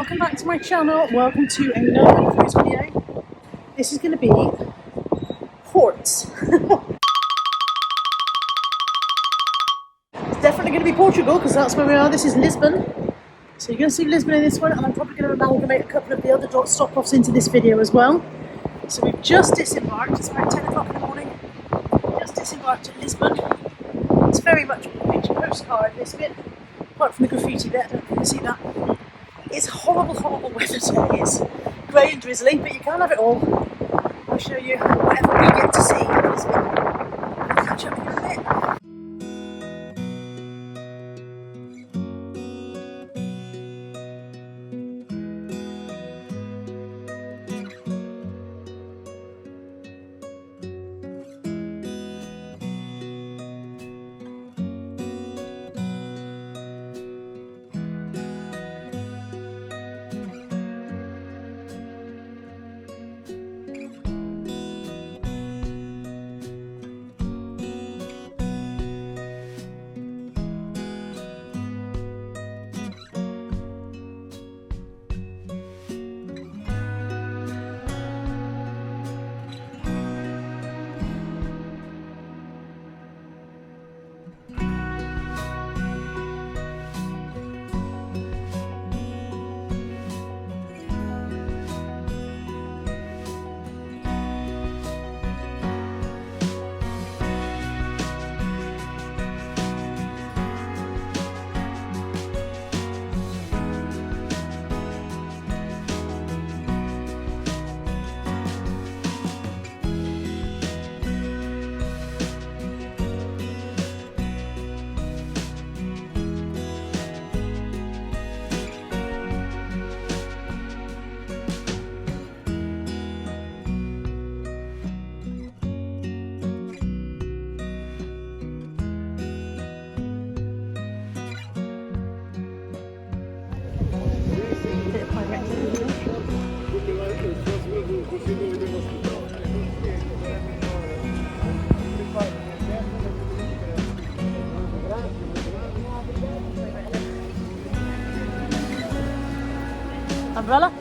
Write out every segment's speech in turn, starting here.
welcome back to my channel. Welcome to another cruise video. This is going to be ports. It's definitely going to be Portugal because that's where we are. This is Lisbon. So you're going to see Lisbon in this one, and I'm probably going to amalgamate a couple of the other stop-offs into this video as well. So we've just disembarked. It's about 10 o'clock in the morning. Just disembarked at Lisbon. It's very much a picture postcard, this bit, apart from the graffiti bit. I don't know if you can see that. It's horrible, horrible weather today. It's grey and drizzly, but you can't have it all. I'll show you whatever we get to see in Lisbon. I'll catch up with you in a bit. Umbrella?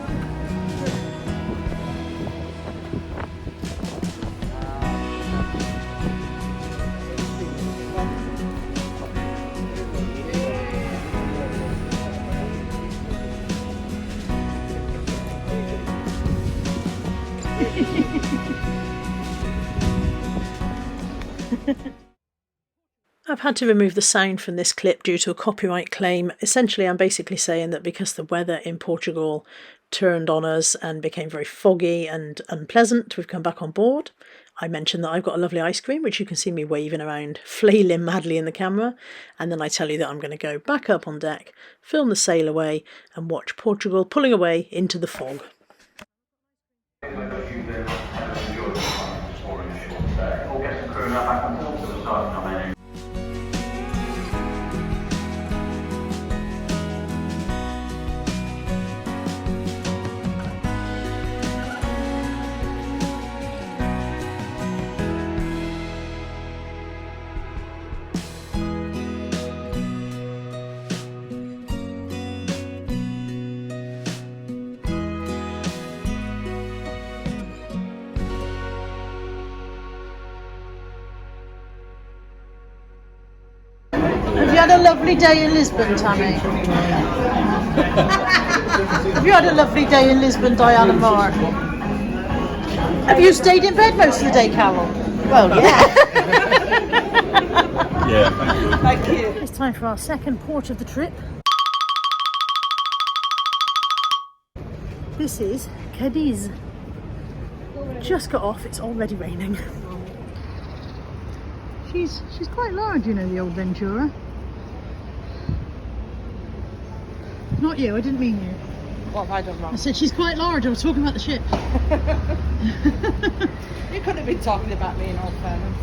I've had to remove the sound from this clip due to a copyright claim. Essentially, I'm basically saying that because the weather in Portugal turned on us and became very foggy and unpleasant, we've come back on board. I mentioned that I've got a lovely ice cream, which you can see me waving around, flailing madly in the camera. And then I tell you that I'm going to go back up on deck, film the sail away, and watch Portugal pulling away into the fog. Have you had a lovely day in Lisbon, Tammy? Have you had a lovely day in Lisbon, Diana Moore? Have you stayed in bed most of the day, Carol? Well, yeah. Yeah, thank you. Thank you. It's time for our second port of the trip. This is Cadiz. Just got off, it's already raining. She's quite large, you know, the old Ventura. Not you, I didn't mean you. What have I done wrong? I said she's quite large, I was talking about the ship. You could have been talking about me in all fairness.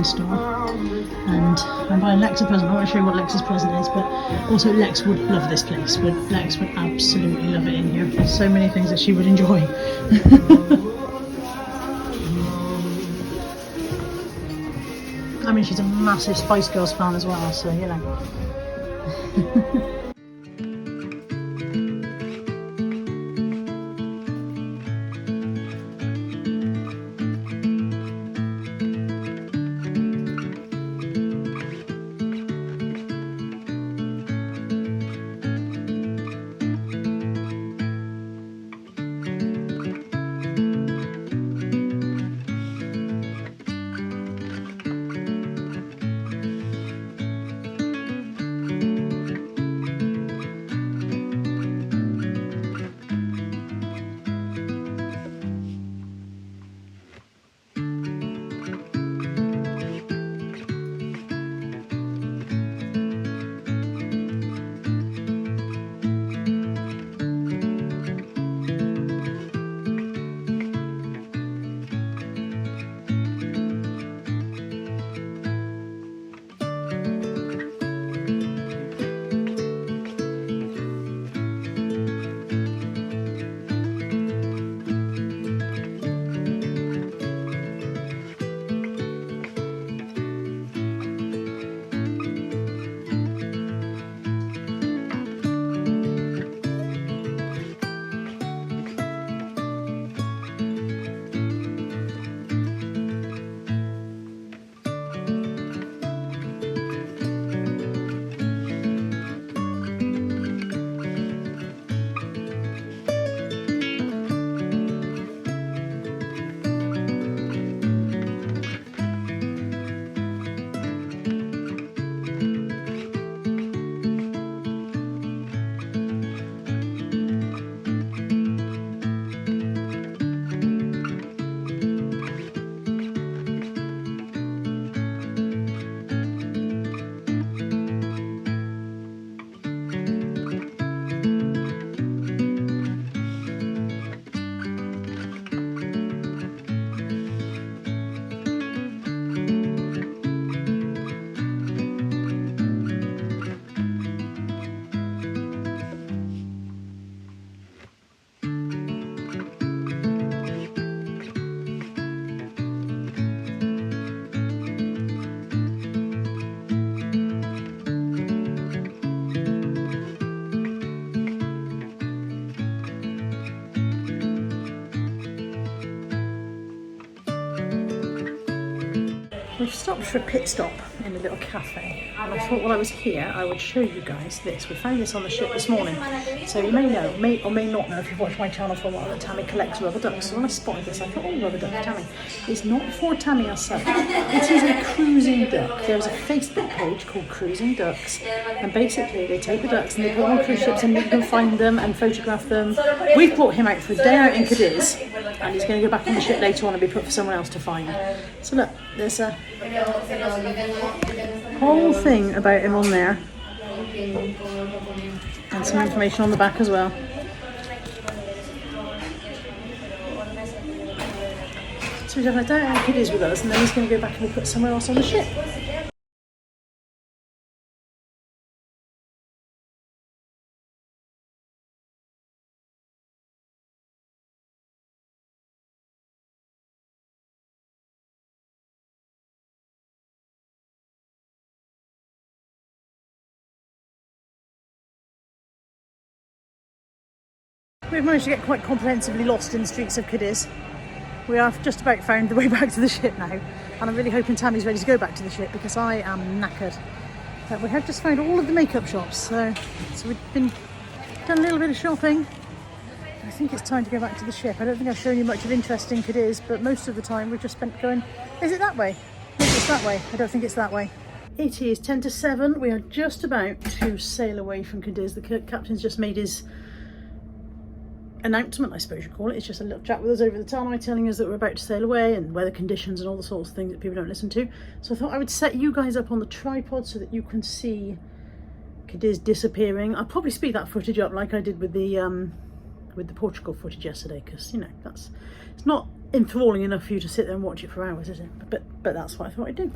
store. And I'm buying Lex a present. I want to show you what Lex's present is, but also Lex would love this place. Lex would absolutely love it in here. There's so many things that she would enjoy. I mean, she's a massive Spice Girls fan as well, so you know. We've stopped for a pit stop in a little cafe, and I thought while I was here I would show you guys this. We found this on the ship this morning, so you may know, may or may not know if you've watched my channel for a while, that Tammy collects rubber ducks. So when I spotted this I thought, oh, rubber duck, Tammy. It's not for Tammy as such, it is a cruising duck. There's a Facebook page called Cruising Ducks, and basically they take the ducks and they put them on cruise ships and you can find them and photograph them. We've brought him out for a day out in Cadiz, and he's going to go back on the ship later on and be put for someone else to find. So look, there's a whole thing about him on there, and some information on the back as well. So he's having a day out in Cadiz with us, and then he's going to go back and be put somewhere else on the ship. We've managed to get quite comprehensively lost in the streets of Cadiz. We have just about found the way back to the ship now, and I'm really hoping Tammy's ready to go back to the ship because I am knackered. But we have just found all of the makeup shops, so we've done a little bit of shopping. I think it's time to go back to the ship. I don't think I've shown you much of interest in Cadiz, but most of the time we've just spent going, is it that way? Maybe it's that way. I don't think it's that way. It is 10 to 7. We are just about to sail away from Cadiz. The captain's just made his announcement, I suppose you call it. It's just a little chat with us over the tarmac telling us that we're about to sail away and weather conditions and all the sorts of things that people don't listen to. So I thought I would set you guys up on the tripod so that you can see Cadiz disappearing. I'll probably speed that footage up like I did with the Portugal footage yesterday, because you know it's not enthralling enough for you to sit there and watch it for hours, is it? But that's what I thought I'd do.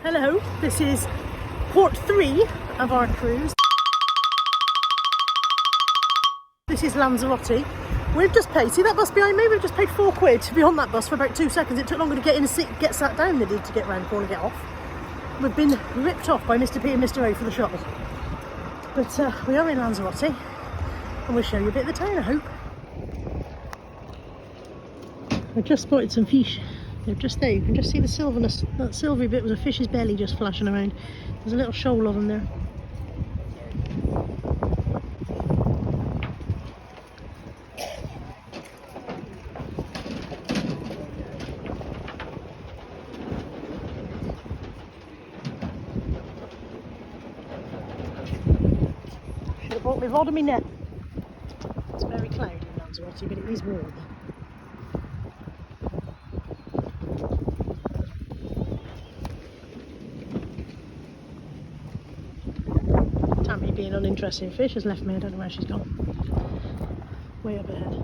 Hello, this is port 3 of our cruise. This is Lanzarote. We've just paid, see that bus behind me? We've just paid £4 to be on that bus for about 2 seconds. It took longer to get in a seat, get sat down than it did to get round the corner and get off. We've been ripped off by Mr. P and Mr. A for the shuttle. But we are in Lanzarote and we'll show you a bit of the town, I hope. I just spotted some fish. They're just there. You can just see the silverness. That silvery bit was a fish's belly just flashing around. There's a little shoal of them there. Should have brought my rod and my net. It's very cloudy in Lanzarote, but it is warm. Tammy, being uninterested in fish, has left me. I don't know where she's gone. Way up ahead.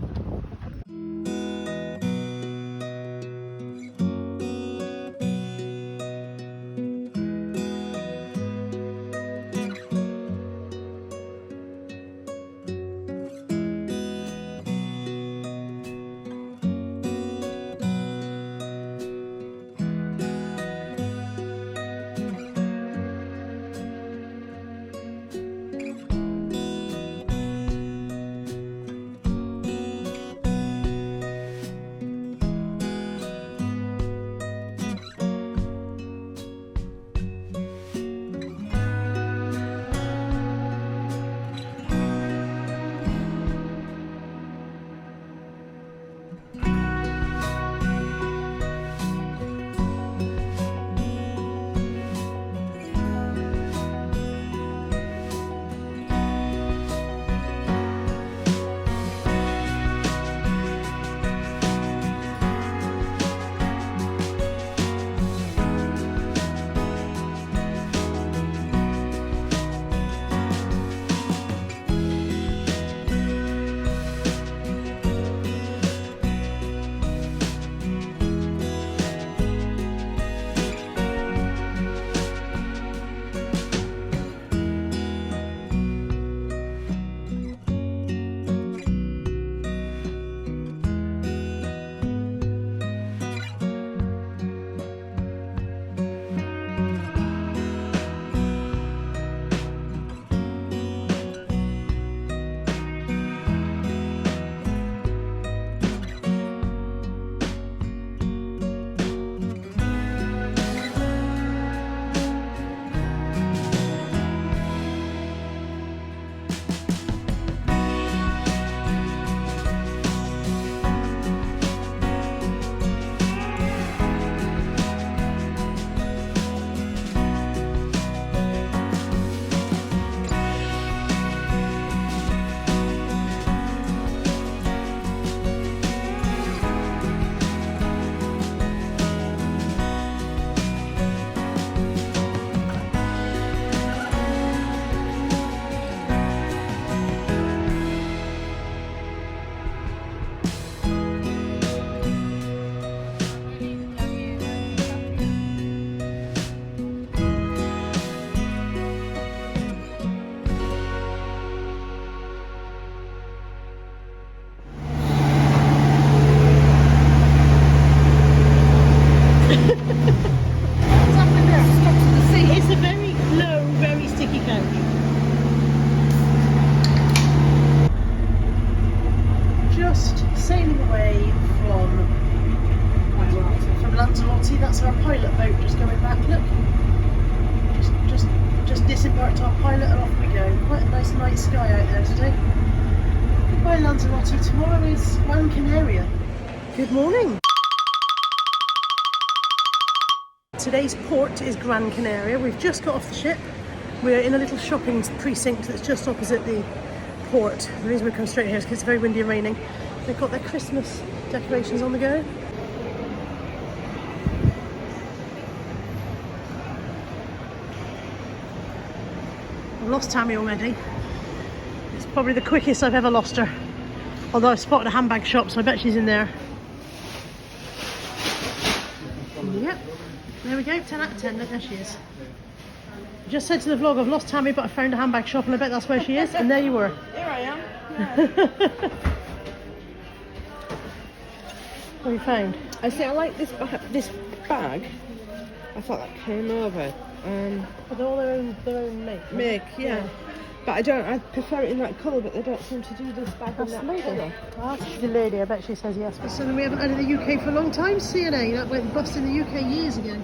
Lanzarote. That's our pilot boat just going back. Look, just disembarked our pilot and off we go. Quite a nice night sky out there today. Goodbye Lanzarote. Tomorrow is Gran Canaria. Good morning. Today's port is Gran Canaria. We've just got off the ship. We're in a little shopping precinct that's just opposite the port. The reason we come straight here is because it's very windy and raining. They've got their Christmas decorations on the go. I've lost Tammy already. It's probably the quickest I've ever lost her. Although I spotted a handbag shop, so I bet she's in there. Yep. There we go, 10 out of 10. Look, there she is. Just said to the vlog, I've lost Tammy, but I found a handbag shop and I bet that's where she is. And there you were. Here I am. What have you found? I see. I like this bag. I thought that came over. They're all their own make. Make, yeah. But I prefer it in that colour, but they don't seem to do this bag in that colour. Oh, that's the lady, I bet she says yes. So then we haven't had in the UK for a long time. CNA, that went bust in the UK years ago.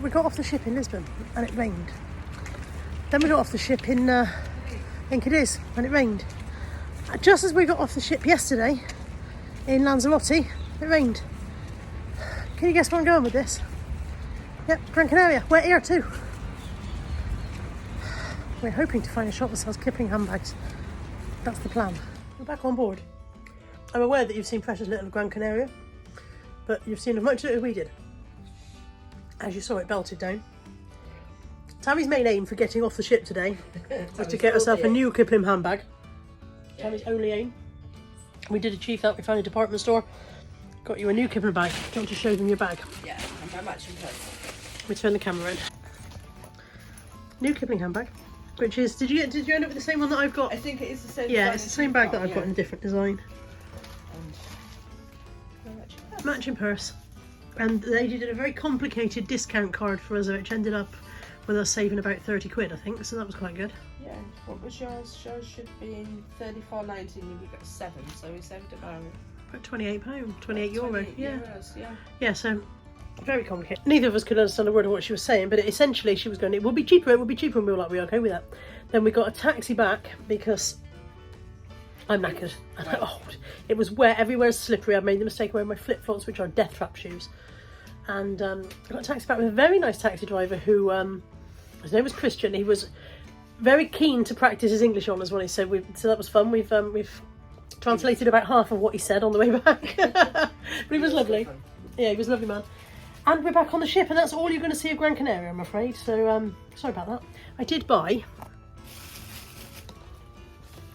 We got off the ship in Lisbon and it rained. Then we got off the ship in Cadiz and it rained. Just as we got off the ship yesterday in Lanzarote, it rained. Can you guess where I'm going with this? Yep, Gran Canaria. We're here too. We're hoping to find a shop that sells Kipling handbags. That's the plan. We're back on board. I'm aware that you've seen precious little of Gran Canaria, but you've seen as much of it as we did. As you saw, it belted down. Tammy's main aim for getting off the ship today was to get herself a new Kipling handbag. Tammy's only aim. We did achieve that. We found a department store, got you a new Kipling bag. Do you want to show them your bag? Yeah, and very much impressed. Let me turn the camera around. New Kipling handbag, which is, did you end up with the same one that I've got? I think it is the same. Yeah, it's the same bag that I've got in a different design. And Matching purse. And the lady did a very complicated discount card for us, which ended up with us saving about 30 quid, I think, so that was quite good. yeah, what was yours? Yours should be in 34.90 and we got 7, so we saved about £28, 28 euro. Yeah. Euros, yeah. Yeah, so very complicated. Neither of us could understand a word of what she was saying, but essentially she was going, it will be cheaper, and we were like, we're okay with that. Then we got a taxi back because I'm knackered and I'm old. It was wet, everywhere's slippery. I made the mistake of wearing my flip-flops, which are death trap shoes. And I got a taxi back with a very nice taxi driver who, his name was Christian. He was very keen to practice his English on us when he said, so that was fun. We've translated about half of what he said on the way back. But he was lovely. Yeah, he was a lovely man. And we're back on the ship, and that's all you're going to see of Gran Canaria, I'm afraid. So sorry about that. I did buy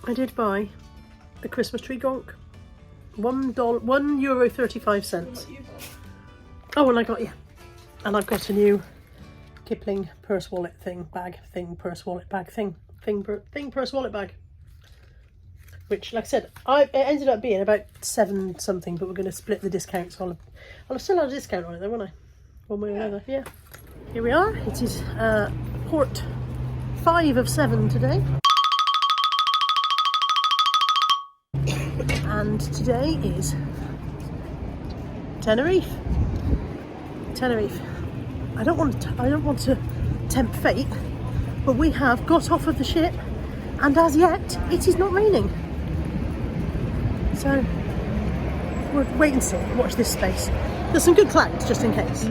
the Christmas tree gonk. €1.35. Oh, and I got, yeah. And I've got a new Kipling purse wallet purse wallet bag. Purse wallet bag. Which, like I said, it ended up being about 7 something, but we're going to split the discount, so I'll have still had a discount on it though, won't I? One way or another, yeah. Here we are. It is port 5 of 7 today. And today is Tenerife. I don't want to tempt fate, but we have got off of the ship, and as yet it is not raining. So we'll wait and see. Watch this space. There's some good clouds just in case.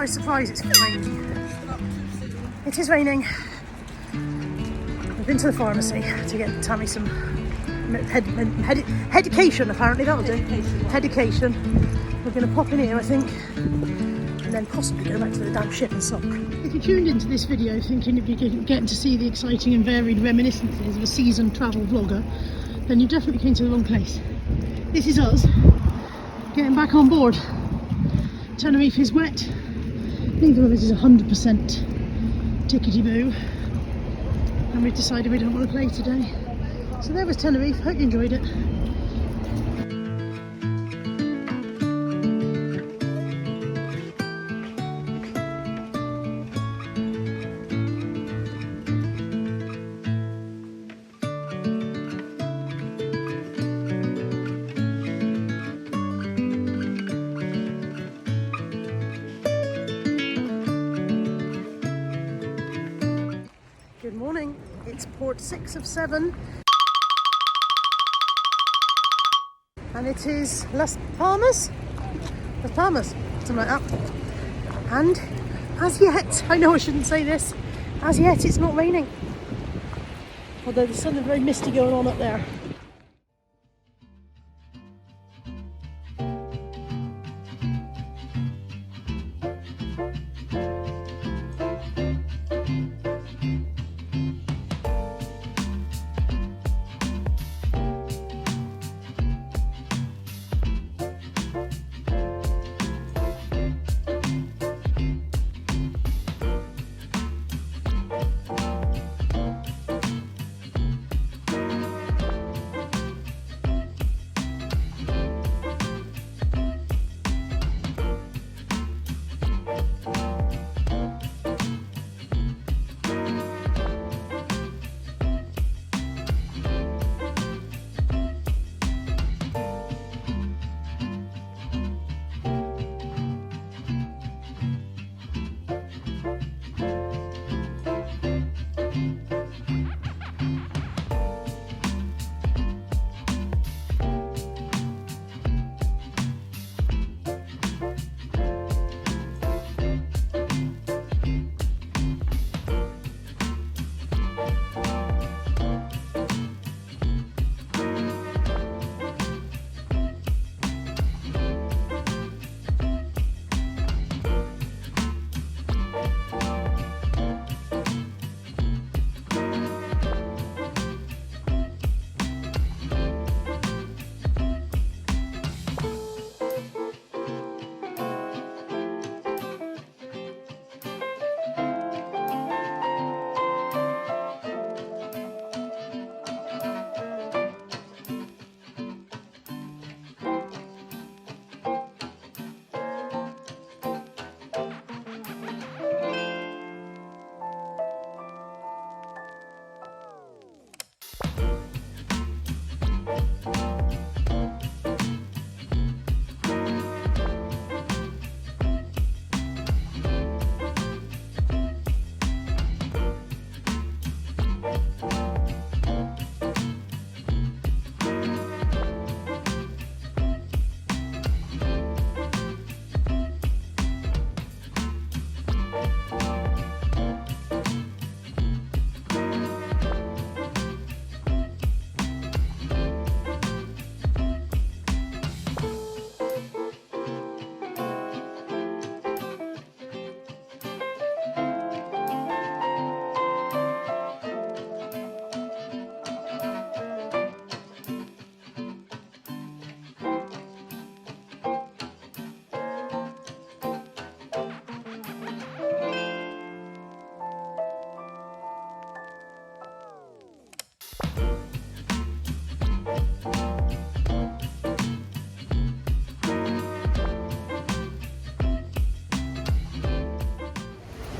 Surprise, it's raining. It is raining. I've been to the pharmacy to get Tammy some medication, apparently that'll do. Medication. We're going to pop in here, I think, and and then possibly go back to the damn ship and sulk. If you tuned into this video thinking you'd be getting to see the exciting and varied reminiscences of a seasoned travel vlogger, then you definitely came to the wrong place. This is us getting back on board. Tenerife is wet. Neither of us is 100% tickety-boo, and we've decided we don't want to play today. So there was Tenerife. Hope you enjoyed it. Good morning. It's port 6 of 7. And it is Las Palmas? Las Palmas, something like that. And as yet, I know I shouldn't say this, as yet it's not raining. Although there's something very misty going on up there.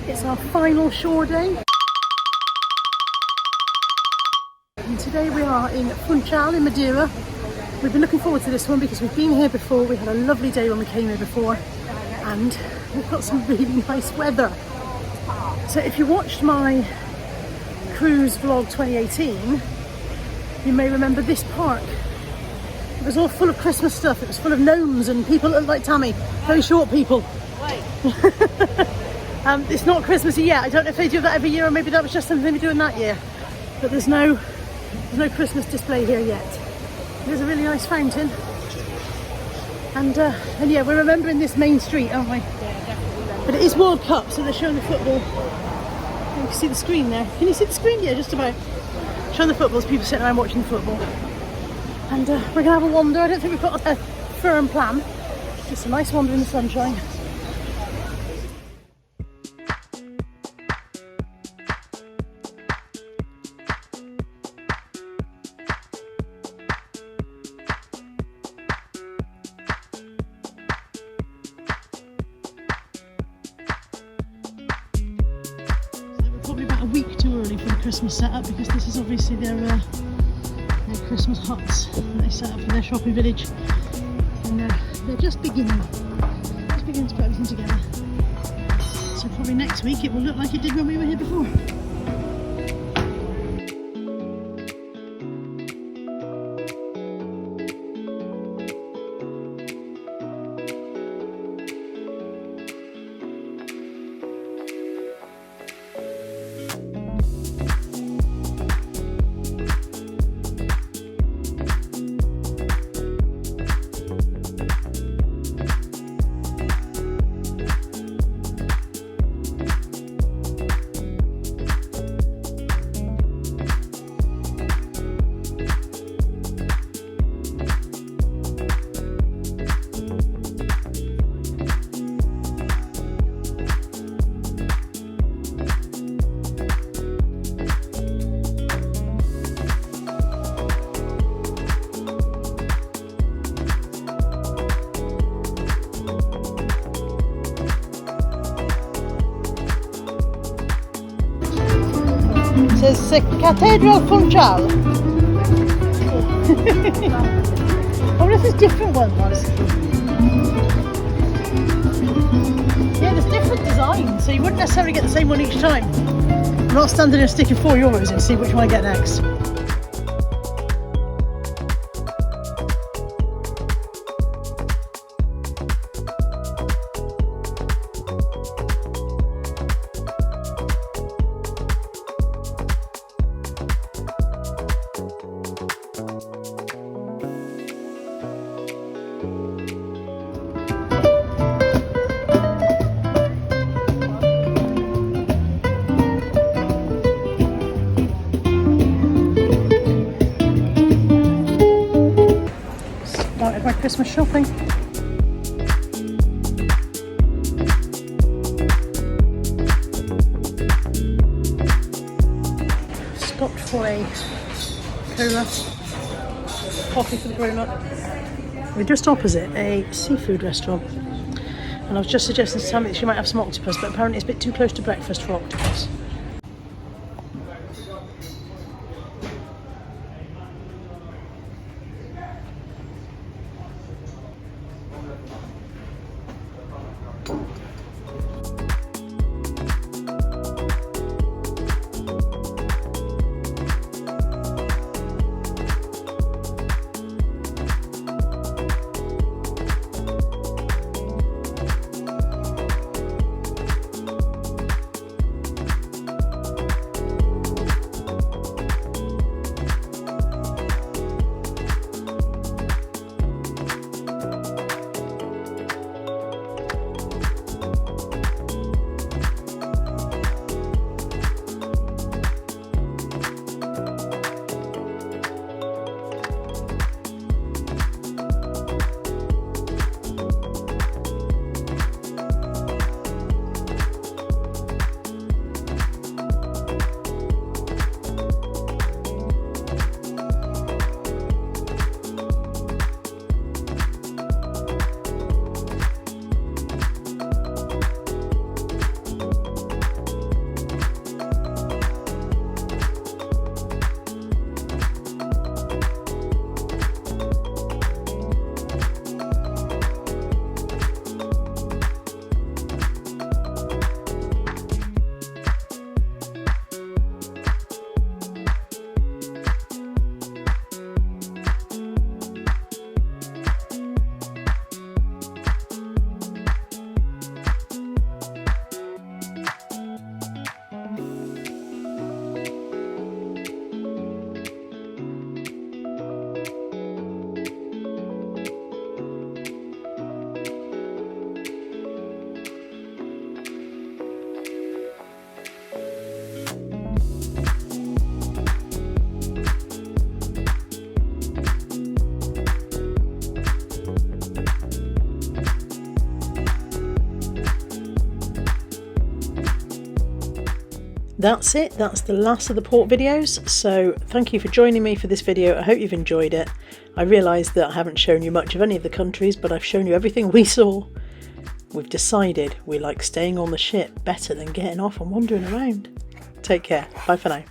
It's our final shore day. And today we are in Funchal in Madeira. We've been looking forward to this one because we've been here before. We had a lovely day when we came here before and we've got some really nice weather. So if you watched my cruise vlog 2018, you may remember this park. It was all full of Christmas stuff. It was full of gnomes and people that looked like Tammy, very short people. It's not Christmassy yet. I don't know if they do that every year or maybe that was just something they were doing that year. But there's no Christmas display here yet. There's a really nice fountain. And yeah, we're remembering this main street, aren't we? Yeah, definitely. But it is World Cup, so they're showing the football. You can see the screen there. Can you see the screen? Yeah, just about. Showing the football as people sitting around watching the football. And we're going to have a wander. I don't think we've got a firm plan. Just a nice wander in the sunshine. A week too early for the Christmas setup because this is obviously their Christmas huts that they set up for their shopping village, and they're just beginning to put everything together. So probably next week it will look like it did when we were here before. It says Cathedral Funchal. I wonder if there's different ones. Yeah, there's different designs, so you wouldn't necessarily get the same one each time. I'm not standing there sticking €4 and see which one I get next. Started my Christmas shopping. Stopped for a cola, coffee for the grown-up. We're just opposite a seafood restaurant, and I was just suggesting to Tammy that she might have some octopus, but apparently it's a bit too close to breakfast for octopus. That's it. That's the last of the port videos. So thank you for joining me for this video. I hope you've enjoyed it. I realise that I haven't shown you much of any of the countries, but I've shown you everything we saw. We've decided we like staying on the ship better than getting off and wandering around. Take care. Bye for now.